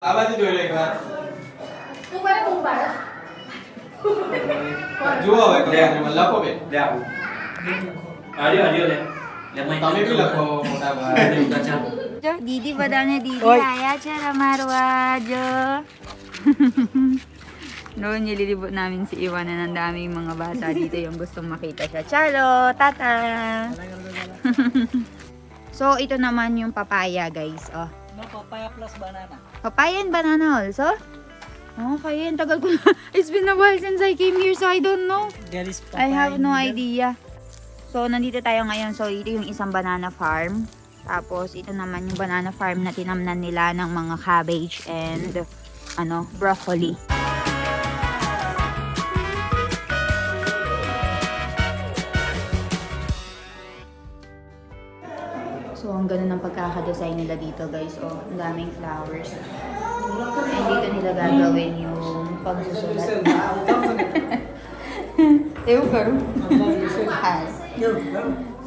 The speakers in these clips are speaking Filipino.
आवाज ही જોઈ લે તું કરે તું પાડ જો હવે લે મને લખો બે લે આવું આજો લે તમે બી લખો મોટા ભાઈ જો દીદી બધાને દીદી આયા છે રમારવા જો noon nililibot namin si Iwan na ng daming mga bata dito yung gustong makita siya. Chalo, tata! So, ito naman yung papaya, guys. Oh. No, papaya plus banana. Papaya and banana also? Okay, ang tagal ko na. It's been a while since I came here, so I don't know. There is I papaya have no in idea. So, nandito tayo ngayon. So, ito yung isang banana farm. Tapos, ito naman yung banana farm na tinamnan nila ng mga cabbage and broccoli. So, ang ganda ng pagkakadesign nila dito, guys. Oh, ang daming flowers. And dito nila gagawin yung pagsusulat. Ewan ko.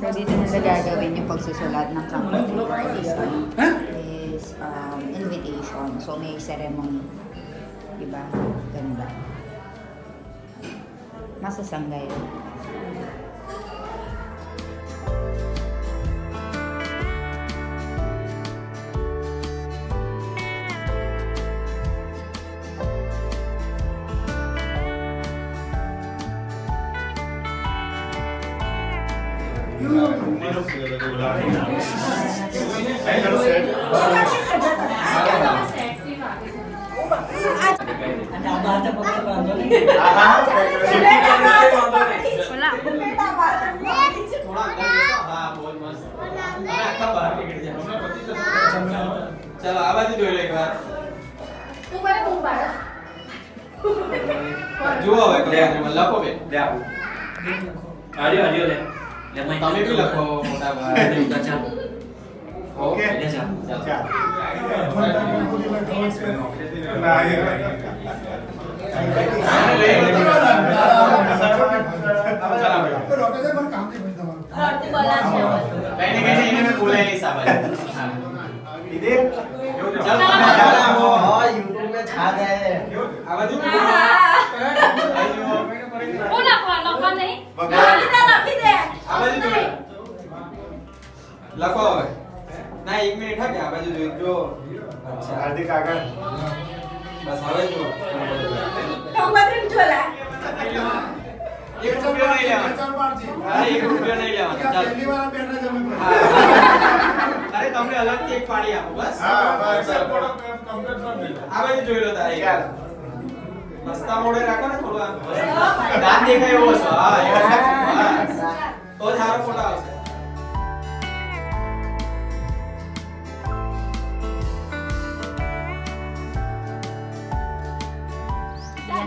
So, dito nila gagawin yung pagsusulat ng company for this invitation. So, may ceremony. Diba? Ganda. Masasanggay. चलो आवाज ही જોઈ લે એકવાર તું કરે તું પાડ જો હવે લે મને લખો બે લે આવું આજો લે તમે બી લખો મોટા ભાઈ ઓકે લે ચાલ એને મેં બોલાય નહીં સાબા इधर चल वो हां YouTube में छा गए आवाज वो लखवा नहीं लखी दे आवाज लखो હવે ના 1 મિનિટ હે કે આવાજ જો अच्छा हार्दिक काका बस હવે જો ભગવાન જોલા ₹1 नहीं लेवा हां ₹1 नहीं लेवा चल पहली बार बैठना जमे अरे તમને અલગથી એક પાડી આપો બસ હા બસ કમ્પ્લીટ કરી દે આ બાજુ જોઈ લો તારે યાર મસ્તા મોડે રાખો ને થોડું દાંત દેખાય એવો છે હા તો સારો ફોટો આવશે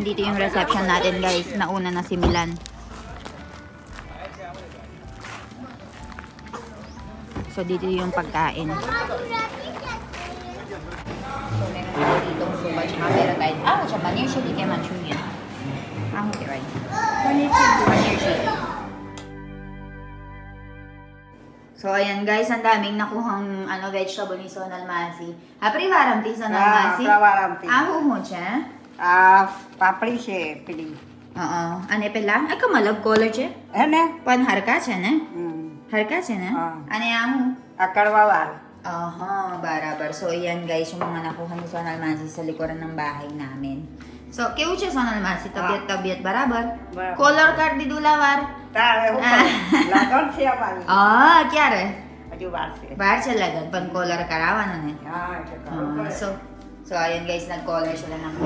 Dito yung reception natin, guys. Nauna na si Milan. So, dito yung pagkain. So, meron dito yung suba. Tsaka meron tayo. Tsaka paneer chili kaya Manchurian. Okay, right. Paneer chili. So, ayan guys. Ang daming nakuhang vegetable ni Sonal Masi. Apri waramti Sonal Masi? waramti. Huho siya? પાપડી છે પેલી અને પેલા આ કમલબ કોલર છે હે ને પણ હરકા છે ને હરકા છે ને અને આ હું આ કડવાવાળ barabar. So ayan guys yung mga nakuha ni Sonal Masi sa likuran ng bahay namin. So કેવું છે Sonal Masi? Tabiat barabar? Color card di dulawar? તારે હું લાગણ છે અમારી ક્યારે? હજુ વાર છે બહાર છે લગન પણ color કરાવવાનો ને હા So, ayan guys, nag-color sila ng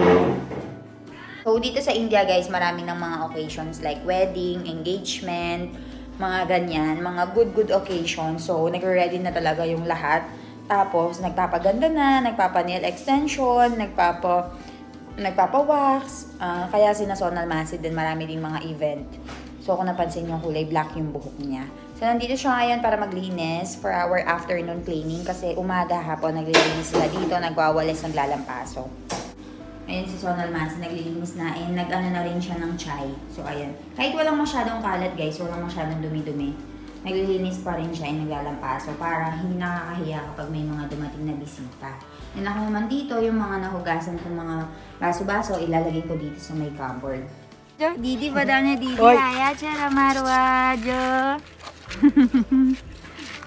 So, dito sa India guys, marami ng mga occasions like wedding, engagement, mga ganyan, mga good occasions. So, nagre-ready na talaga yung lahat. Tapos, nagpapaganda na, nagpapa-nail extension, nagpapa-wax. Kaya sina Sonal Masi din, marami ding mga event. So, kung napansin yung kulay black yung buhok niya. So, nandito siya ngayon para maglinis for our afternoon cleaning kasi umaga hapon naglilinis sila dito, nagwawalis, naglalampaso. Ayan si Sonal Masi, naglilinis na and nag-ano na rin siya ng chai. So, ayan. Kahit walang masyadong kalat guys, walang masyadong dumi-dumi. naglilinis pa rin siya, naglalampaso para hindi nakakahiya kapag may mga dumating na bisita. And ako naman dito, yung mga nahugasan kong mga baso-baso, ilalagay ko dito sa may cupboard. Didi ba daw niya, Didi? Kaya, Chara Marwa, Jo.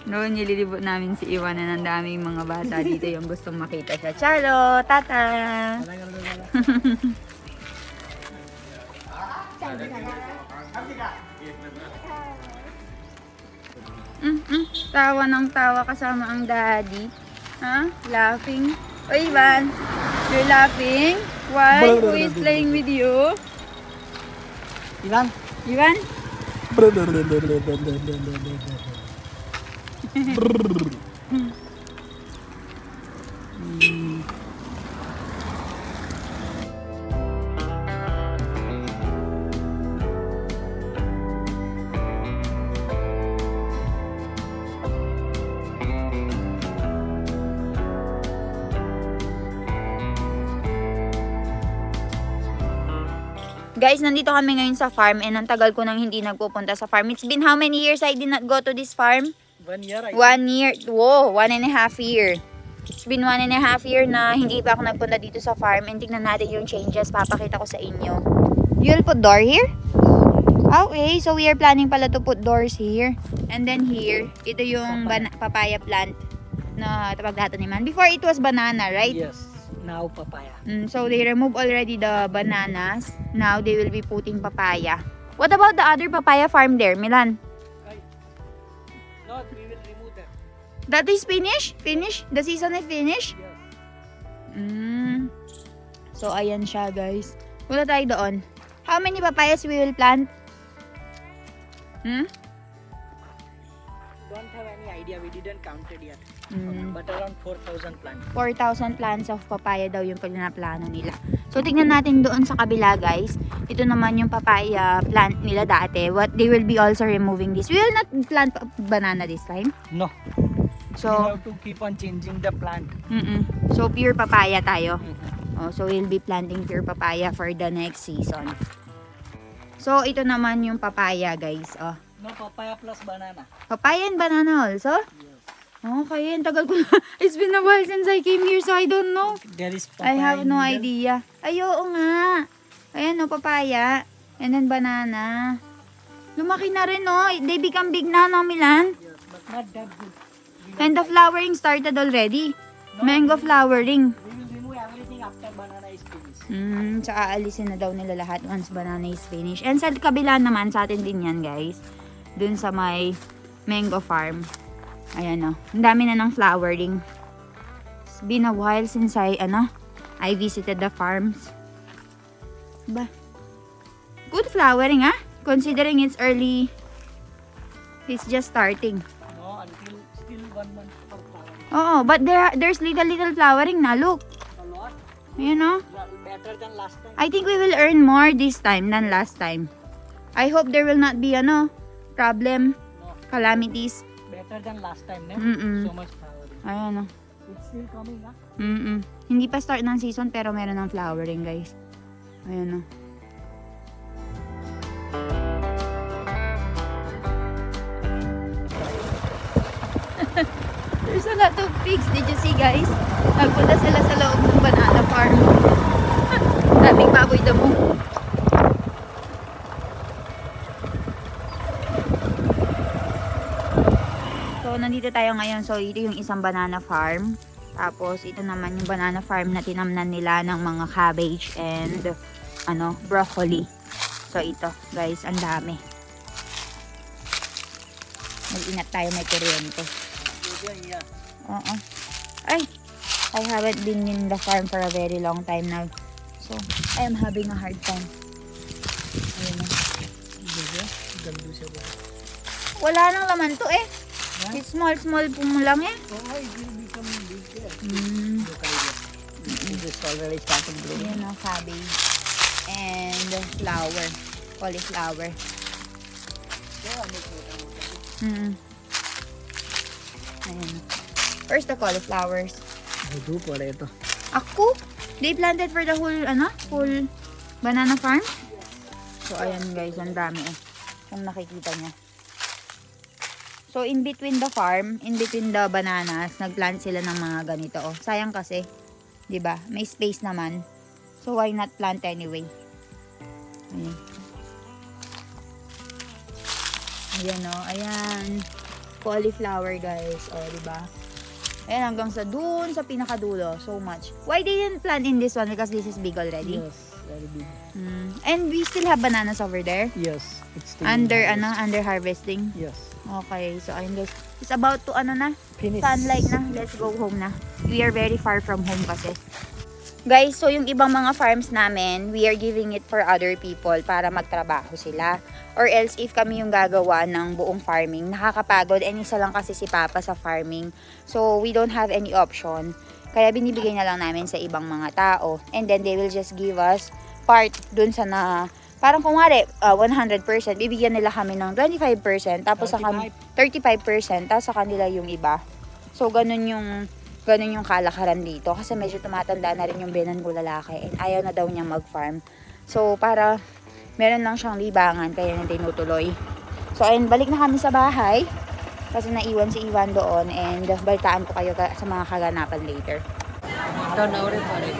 Noon, nililibot namin si Iwan na ng daming mga bata dito yung gustong makita siya. Chalo, tata! Tawa ng tawa kasama ang daddy. Ha? Laughing. Oh, Ivan, you're laughing? Why? Who is playing with you? Ivan? Ivan? Guys, nandito kami ngayon sa farm and ang tagal ko nang hindi nagpupunta sa farm. It's been how many years I did not go to this farm? 1 year. 1 year. Whoa, 1.5 year. It's been 1.5 year na hindi pa ako nagpunta dito sa farm and tignan natin yung changes. Papakita ko sa inyo. You'll put door here? Okay, so we are planning pala to put doors here. And then here, ito yung papaya plant na pagtataniman. Before it was banana, right? Yes. Now papaya. So they remove already the bananas. Now they will be putting papaya. What about the other papaya farm there, Milan? No, we will remove that. That is finished? Finished? The season is finished? Yes. So ayan siya, guys. Wala tayo doon. How many papayas we will plant? Don't have any idea. We didn't count it yet. But around 4,000 plants. 4,000 plants of papaya daw yung plano nila. So, tignan natin doon sa kabila, guys. Ito naman yung papaya plant nila dati. What they will be also removing this. We will not plant banana this time. No. So, we have to keep on changing the plant. So, pure papaya tayo. So, we'll be planting pure papaya for the next season. So, ito naman yung papaya, guys. No, papaya plus banana. Papaya and banana also? Yes. Okay, ang tagal ko na. It's been a while since I came here, so I don't know. There is papaya. I have no in middle. idea. Ay, oo nga. Ayan, no, papaya. And then banana. Lumaki na rin, no? They become big na, no, Milan? Yes, but not that good. And the flowering started already. Mango flowering. We will remove everything after banana is finished. So aalisin na daw nila lahat once banana is finished. And sa kabila naman, sa atin din yan, guys. Dun sa may mango farm. Ayan, no. Ang dami na ng flowering. It's been a while since I visited the farms. Ba? Good flowering, ah? Considering it's early. It's just starting. No, until still 1 month for flowering. Oo, but there's little flowering na. Look. A lot. Ayan, no? Better than last time. I think we will earn more this time than last time. I hope there will not be, problem, No. calamities. Better than last time, ne? So much flowering. Ayan, no? It's still coming, ha? Hindi pa start ng season pero meron ng flowering, guys. Ayan, no? There's a lot of pigs. Did you see, guys? Nagpunta sila sa loob ng banana farm. Daming baboy damo. So, nandito tayo ngayon. So, ito yung isang banana farm. Tapos, ito naman yung banana farm na tinamnan nila ng mga cabbage and broccoli. So, ito, guys, ang dami. Mag-ingat tayo, may kuryente. Yeah. Oo. Ay, I haven't been in the farm for a very long time now. So, I am having a hard time. Ayun na. Wala nang laman to eh. It's small po mo lang eh. Oh, it will become big. Mm. It is already starting growing. Ayan o, cabbage. And flower. Cauliflower. Ayan. First the cauliflowers. Ito pala ito. Ako? They planted for the whole, whole banana farm? So, ayan guys, ang dami eh. Kung nakikita nyo. So, in between the farm, in between the bananas, nagplant sila ng mga ganito. Oh. Sayang kasi, 'di ba? May space naman. So, why not plant anyway? Ayan. Ayan, oh. Ayan. Cauliflower, guys. Oh, 'di ba? Ayan, hanggang sa dun, sa pinakadulo. So much. Why they didn't plant in this one? Because this is big already? Yes, very big. And we still have bananas over there? Yes, it's still Under, under harvesting? Yes. Okay, so ayun guys. It's about to, Finish. sunlight na. Let's go home na. We are very far from home kasi. Guys, so yung ibang mga farms namin, we are giving it for other people para magtrabaho sila. Or else, if kami yung gagawa ng buong farming, nakakapagod. And isa lang kasi si Papa sa farming. So, we don't have any option. Kaya binibigay na lang namin sa ibang mga tao. And then, they will just give us part dun sa na... Parang kung wari, 100%, bibigyan nila kami ng 25%, tapos 35%, tapos sa kanila yung iba. So, ganun yung kalakaran dito. Kasi medyo tumatanda na rin yung binan ko lalaki. And ayaw na daw niya mag-farm. So, para meron lang siyang libangan, kaya na tinutuloy. So, ayun, balik na kami sa bahay. Kasi naiwan si Iwan doon. And balitaan ko kayo sa mga kaganapan later. Don't worry about it.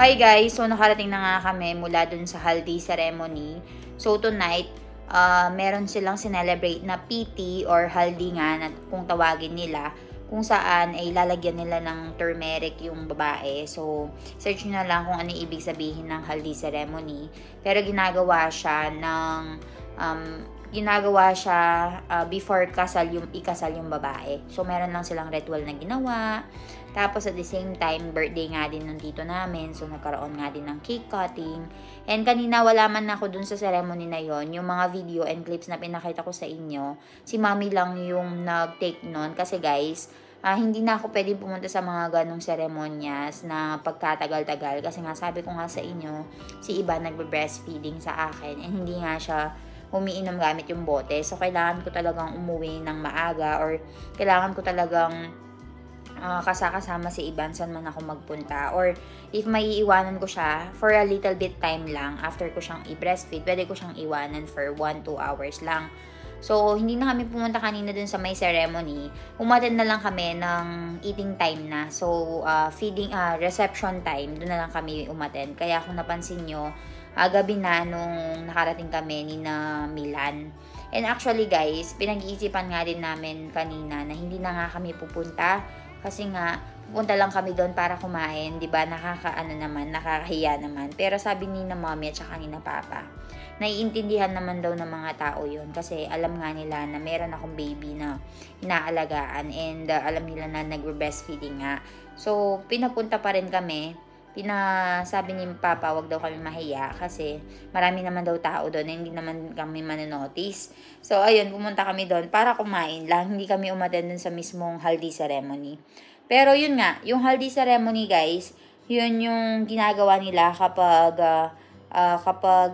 Hi guys! So, nakarating na nga kami mula dun sa haldi ceremony. So, tonight, meron silang sinelebrate na PT or haldi nga, kung tawagin nila, kung saan ay lalagyan nila ng turmeric yung babae. So, search nyo na lang kung ano ibig sabihin ng haldi ceremony. Pero ginagawa siya before ikasal yung babae. So, meron lang silang ritual na ginawa. Tapos, at the same time, birthday nga din ng tito namin. So, nagkaroon nga din ng cake cutting. And kanina, wala man ako dun sa ceremony na yon. Yung mga video and clips na pinakita ko sa inyo, si mami lang yung nag-take nun. Kasi guys, hindi na ako pwedeng pumunta sa mga ganong seremonyas na pagkatagal-tagal. Kasi nga, sabi ko nga sa inyo, si iba nagbe-breastfeeding sa akin. And hindi nga siya umiinom gamit yung bote. So, kailangan ko talagang umuwi ng maaga or kailangan ko talagang kasama si Iban saan man ako magpunta. Or if may iwanan ko siya for a little bit time lang after ko siyang i-breastfeed, pwede ko siyang iwanan for 1-2 hours lang. So, hindi na kami pumunta kanina dun sa may ceremony. Umattend na lang kami ng eating time na. So, reception time, dun na lang kami umattend. Kaya kung napansin nyo, gabi na nung nakarating kami ni na Milan. And actually guys, pinag-iisipan nga din namin kanina na hindi na nga kami pupunta. Kasi nga, pupunta lang kami doon para kumain, 'di ba? Nakakahiya naman. Pero sabi ni na mommy at saka ni na papa, naiintindihan naman daw ng mga tao 'yon kasi alam nga nila na meron akong baby na inaalagaan and alam nila na nagbe-breastfeeding nga. So, pinapunta pa rin kami Sabi ni Papa, wag daw kami mahiya kasi marami naman daw tao doon na hindi naman kami manenotice. So, ayun, pumunta kami doon para kumain lang. Hindi kami umattend dun sa mismong haldi ceremony. Pero yun nga, yung haldi ceremony guys, yun yung ginagawa nila kapag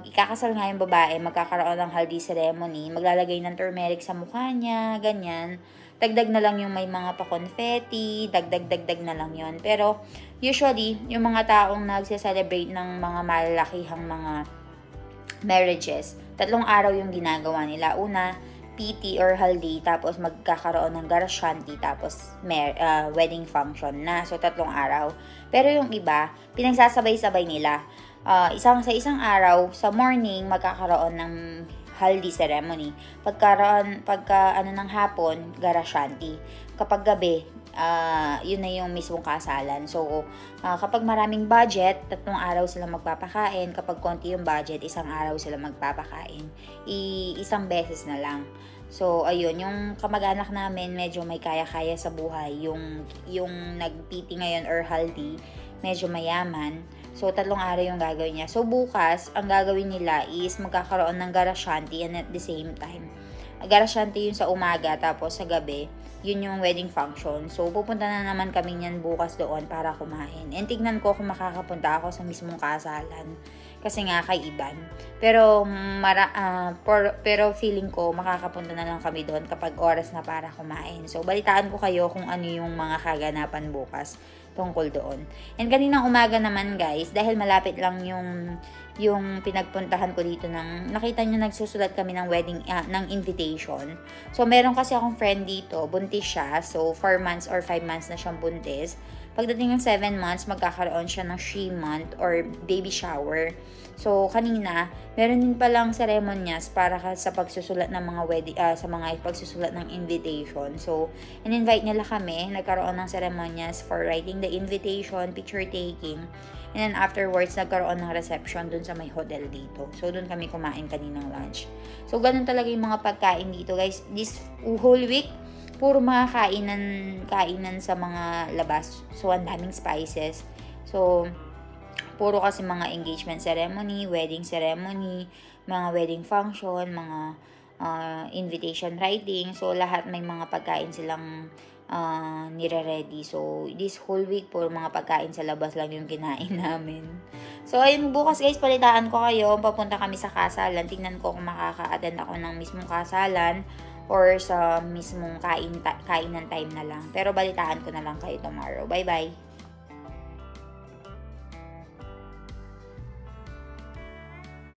ikakasal nga yung babae, magkakaroon ng haldi ceremony, maglalagay ng turmeric sa mukha niya, ganyan. Dagdag na lang yung may mga pa-confetti, dagdag na lang yon. Pero usually, yung mga taong nagse-celebrate ng mga malalakihang mga marriages, 3 araw yung ginagawa nila. Una, PT or haldi, tapos magkakaroon ng garashanti, tapos wedding function na. So, 3 araw. Pero yung iba, pinagsasabay-sabay nila. Sa isang araw, sa morning, magkakaroon ng haldi ceremony. Pagka ng hapon, garashanti. Kapag gabi, yun na yung mismong kasalan. So, kapag maraming budget, 3 araw sila magpapakain. Kapag konti yung budget, 1 araw sila magpapakain. Isang beses na lang. So, ayun, yung kamag-anak namin, medyo may kaya-kaya sa buhay. Yung nag-PT ngayon or haldi, medyo mayaman. So, 3 araw yung gagawin niya. So, bukas, ang gagawin nila is magkakaroon ng garashanti and at the same time. Garashanti yun sa umaga, tapos sa gabi, yun yung wedding function. So, pupunta na naman kami niyan bukas doon para kumain. And tignan ko kung makakapunta ako sa mismong kasalan. Kasi nga kay Iban. Pero feeling ko makakapunta na lang kami doon kapag oras na para kumain. So, balitaan ko kayo kung ano yung mga kaganapan bukas tungkol doon. And kaninang umaga naman guys, dahil malapit lang yung pinagpuntahan ko dito nakita nyo nagsusulat kami ng wedding, ng invitation. So, meron kasi akong friend dito, buntis siya. So, 4 months or 5 months na siyang buntis. Pagdating ng 7 months, magkakaroon siya ng 3-month or baby shower. So, kanina, meron din palang ceremonies para sa pagsusulat ng mga sa mga pagsusulat ng invitation. So, in-invite nila kami, nagkaroon ng ceremonies for writing the invitation, picture taking, and then afterwards, nagkaroon ng reception dun sa may hotel dito. So, dun kami kumain kaninang lunch. So, ganun talaga yung mga pagkain dito, guys. This whole week, puro mga kainan sa mga labas. So, ang daming spices. So, puro kasi mga engagement ceremony, wedding ceremony, mga wedding function, mga invitation writing. So, lahat may mga pagkain silang nire-ready. So, this whole week, puro mga pagkain sa labas lang yung kinain namin. So, ayun, bukas guys, palitaan ko kayo. Papunta kami sa kasalan. Tingnan ko kung makaka-attend ako ng mismong kasalan or sa mismong kainan time na lang. Pero balitaan ko na lang kayo tomorrow. Bye-bye!